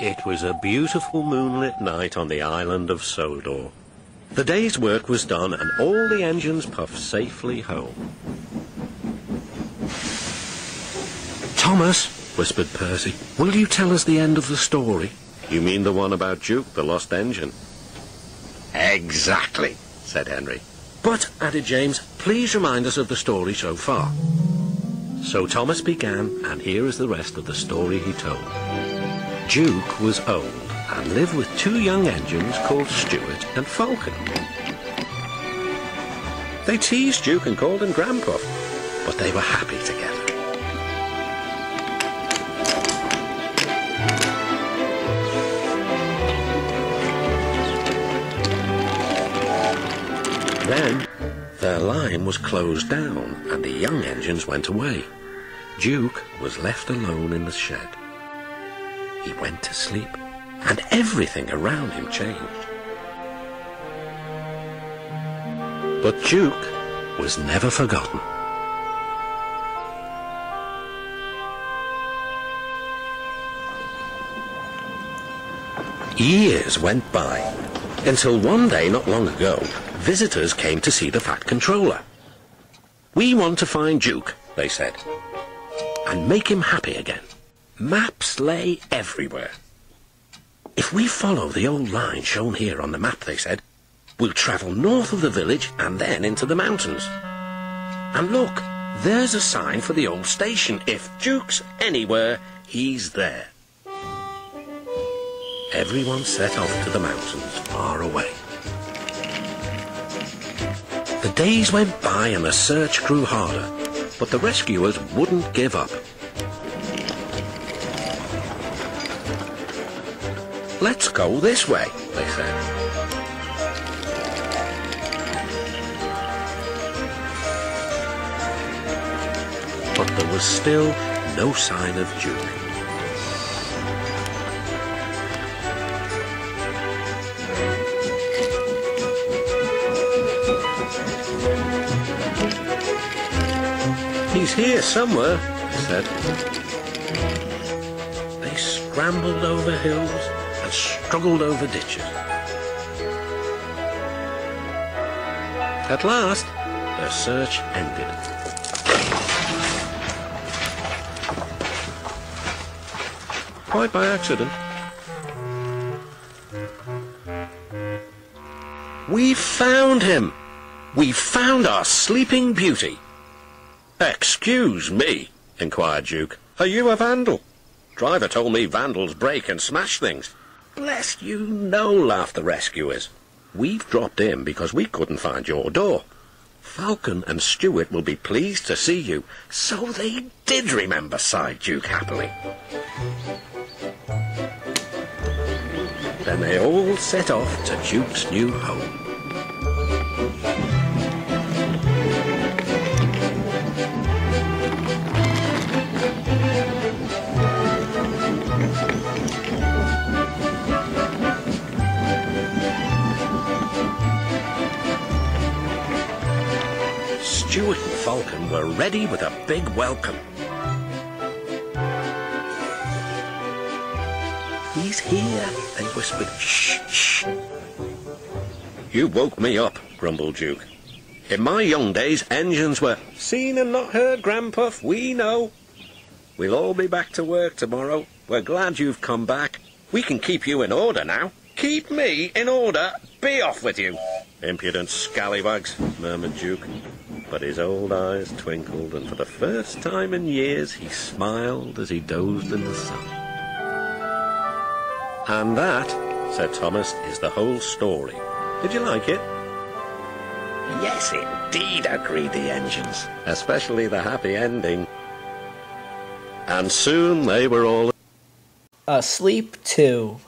It was a beautiful moonlit night on the island of Sodor. The day's work was done and all the engines puffed safely home. "Thomas," whispered Percy, "will you tell us the end of the story?" "You mean the one about Duke, the lost engine?" "Exactly," said Henry. "But," added James, "please remind us of the story so far." So Thomas began, and here is the rest of the story he told. Duke was old and lived with two young engines called Stuart and Falcon. They teased Duke and called him Grandpuff, but they were happy together. Then their line was closed down and the young engines went away. Duke was left alone in the shed. He went to sleep, and everything around him changed. But Duke was never forgotten. Years went by, until one day not long ago, visitors came to see the Fat Controller. "We want to find Duke," they said, "and make him happy again." Maps lay everywhere. "If we follow the old line shown here on the map," they said, "we'll travel north of the village and then into the mountains. And look, there's a sign for the old station. If Duke's anywhere, he's there." Everyone set off to the mountains far away. The days went by and the search grew harder, but the rescuers wouldn't give up. "Let's go this way," they said. But there was still no sign of Duke. "He's here somewhere," they said. They scrambled over hills and struggled over ditches. At last, their search ended. Quite by accident. "We found him! We found our sleeping beauty!" "Excuse me," inquired Duke. "Are you a vandal? Driver told me vandals break and smash things." "Bless you, no," laughed the rescuers. "We've dropped in because we couldn't find your door. Falcon and Stuart will be pleased to see you." "So they did remember," sighed Duke happily. Then they all set off to Duke's new home. Stuart and Falcon were ready with a big welcome. "He's here," they whispered. "Shh, shh." "You woke me up," grumbled Duke. "In my young days, engines were—" "Seen and not heard, Grandpuff, we know. We'll all be back to work tomorrow. We're glad you've come back. We can keep you in order now." "Keep me in order? Be off with you." "Impudent scallywags," murmured Duke. But his old eyes twinkled, and for the first time in years he smiled as he dozed in the sun. "And that," said Thomas, "is the whole story. Did you like it?" "Yes, indeed," agreed the engines. "Especially the happy ending." And soon they were all asleep too.